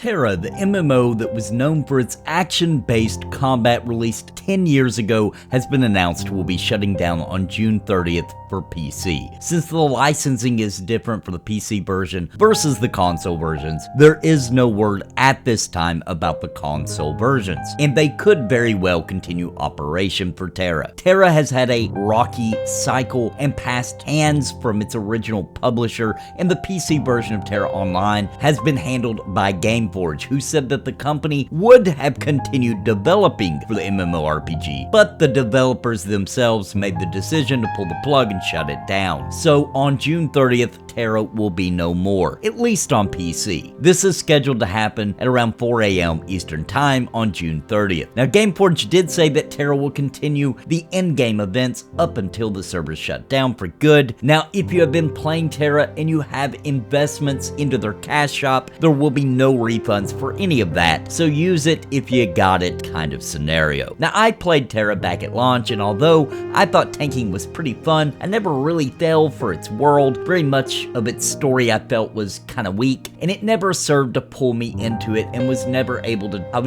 TERA, the MMO that was known for its action-based combat released 10 years ago, has been announced will be shutting down on June 30th for PC. Since the licensing is different for the PC version versus the console versions, there is no word at this time about the console versions, and they could very well continue operation for TERA. TERA has had a rocky cycle and passed hands from its original publisher, and the PC version of TERA Online has been handled by Gameforge, who said that the company would have continued developing for the MMORPG, but the developers themselves made the decision to pull the plug and shut it down. So on June 30th, TERA will be no more, at least on PC. This is scheduled to happen at around 4 AM Eastern Time on June 30th. Now, Gameforge did say that TERA will continue the in-game events up until the servers shut down for good. Now, if you have been playing TERA and you have investments into their cash shop, there will be no refunds for any of that, so use it if you got it kind of scenario. Now, I played TERA back at launch, and although I thought tanking was pretty fun, I never really fell for its world. Very much of its story I felt was kind of weak, and it never served to pull me into it, and I was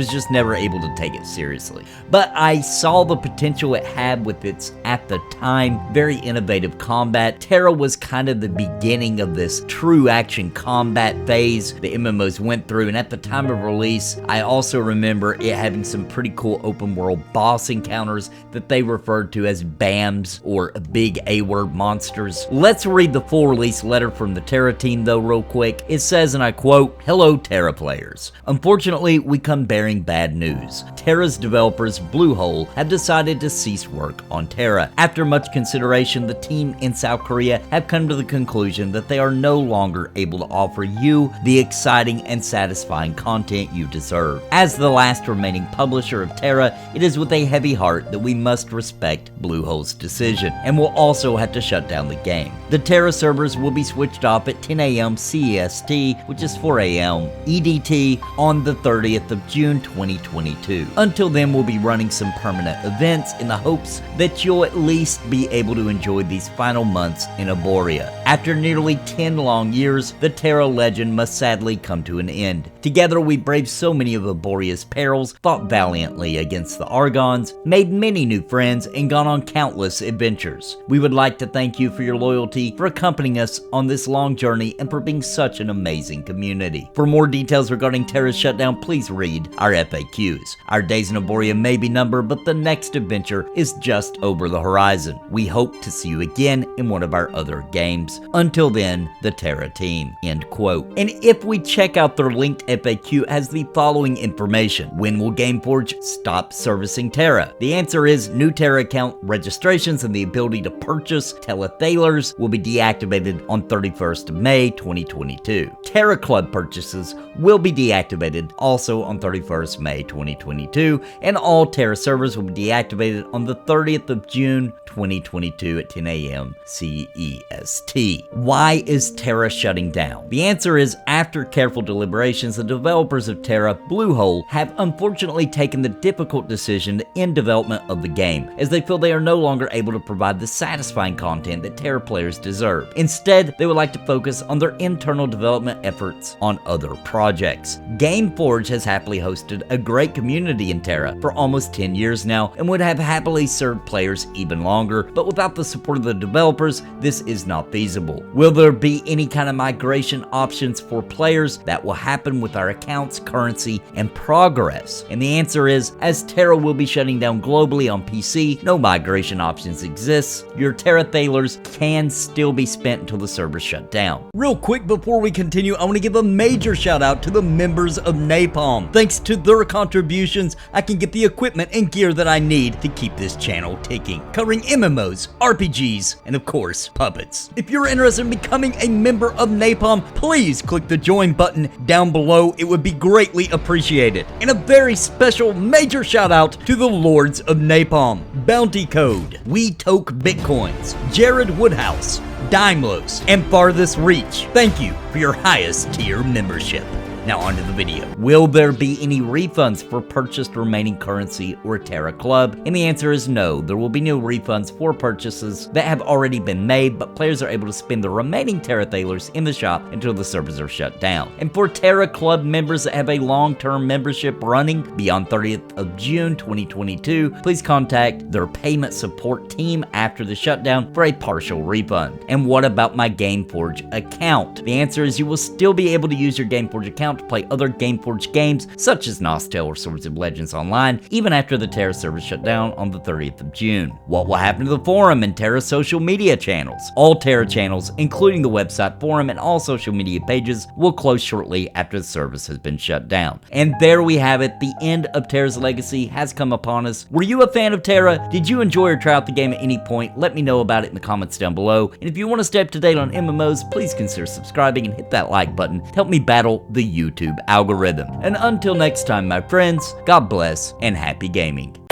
just never able to take it seriously. But I saw the potential it had with its, at the time, very innovative combat. TERA was kind of the beginning of this true action combat phase the MMOs went through, and at the time of release, I also remember it having some pretty cool open world boss encounters that they referred to as BAMs, or big A-word monsters. Let's read the full release letter from the TERA team though real quick. It says, and I quote, "Hello TERA players. Unfortunately, we come bearing bad news. TERA's developers, Bluehole, have decided to cease work on TERA. After much consideration, the team in South Korea have come to the conclusion that they are no longer able to offer you the exciting and satisfying content you deserve. As the last remaining publisher of TERA, it is with a heavy heart that we must respect Bluehole's decision, and will also have to shut down the game. The TERA servers will be switched off at 10 AM CEST, which is 4 AM EDT, on the 30th of June 2022. Until then, we'll be running some permanent events in the hopes that you'll at least be able to enjoy these final months in Aboria. After nearly 10 long years, the TERA legend must sadly come to an end. Together, we braved so many of Aboria's perils, fought valiantly against the Argons, made many new friends, and gone on countless adventures. We would like to thank you for your loyalty, for accompanying us on this long journey, and for being such an amazing community. For more details regarding TERA's shutdown, please read our FAQs. Our days in Aboria may be numbered, but the next adventure is just over the horizon. We hope to see you again in one of our other games. Until then, the TERA team." End quote. And if we check out their linked FAQ, it has the following information. When will Gameforge stop servicing TERA? The answer is new TERA account registrations and the ability to purchase telethalers will be deactivated on 31st of May 2022. TERA Club purchases will be deactivated also on 31st May 2022, and all TERA servers will be deactivated on the 30th of June 2022 at 10 AM CEST. Why is TERA shutting down? The answer is, after careful deliberations, the developers of TERA, Bluehole, have unfortunately taken the difficult decision to end development of the game, as they feel they are no longer able to provide the satisfying content that TERA players deserve. Instead, they would like to focus on their internal development efforts on other projects. Gameforge has happily hosted a great community in TERA for almost 10 years now, and would have happily served players even longer, but without the support of the developers, this is not feasible. Will there be any kind of migration options for players? That will happen with our accounts, currency, and progress. And the answer is, as TERA will be shutting down globally on PC, no migration options exist. Your TERA thalers can still be spent until the servers shut down. Real quick before we continue, I want to give a major shout out to the members of Napalm. Thanks to their contributions, I can get the equipment and gear that I need to keep this channel ticking, covering MMOs, RPGs, and of course, puppets. If you're interested in becoming a member of Napalm, please click the join button down below. It would be greatly appreciated. And a very special major shout out to the Lords of Napalm: Bounty Code, We Toke Bitcoins, Jared Woodhouse, Daimlos, and Farthest Reach. Thank you for your highest tier membership. Now onto the video. Will there be any refunds for purchased remaining currency or TERA Club? And the answer is no. There will be no refunds for purchases that have already been made, but players are able to spend the remaining TERA thalers in the shop until the servers are shut down. And for TERA Club members that have a long-term membership running beyond 30th of June 2022, please contact their payment support team after the shutdown for a partial refund. And what about my Gameforge account? The answer is you will still be able to use your Gameforge account to play other Gameforge games such as Nostale or Swords of Legends Online, even after the TERA server shut down on the 30th of June. What will happen to the forum and TERA social media channels? All TERA channels, including the website, forum, and all social media pages, will close shortly after the service has been shut down. And there we have it. The end of TERA's legacy has come upon us. Were you a fan of TERA? Did you enjoy or try out the game at any point? Let me know about it in the comments down below. And if you want to stay up to date on MMOs, please consider subscribing and hit that like button to help me battle the YouTube algorithm. And until next time, my friends, God bless and happy gaming.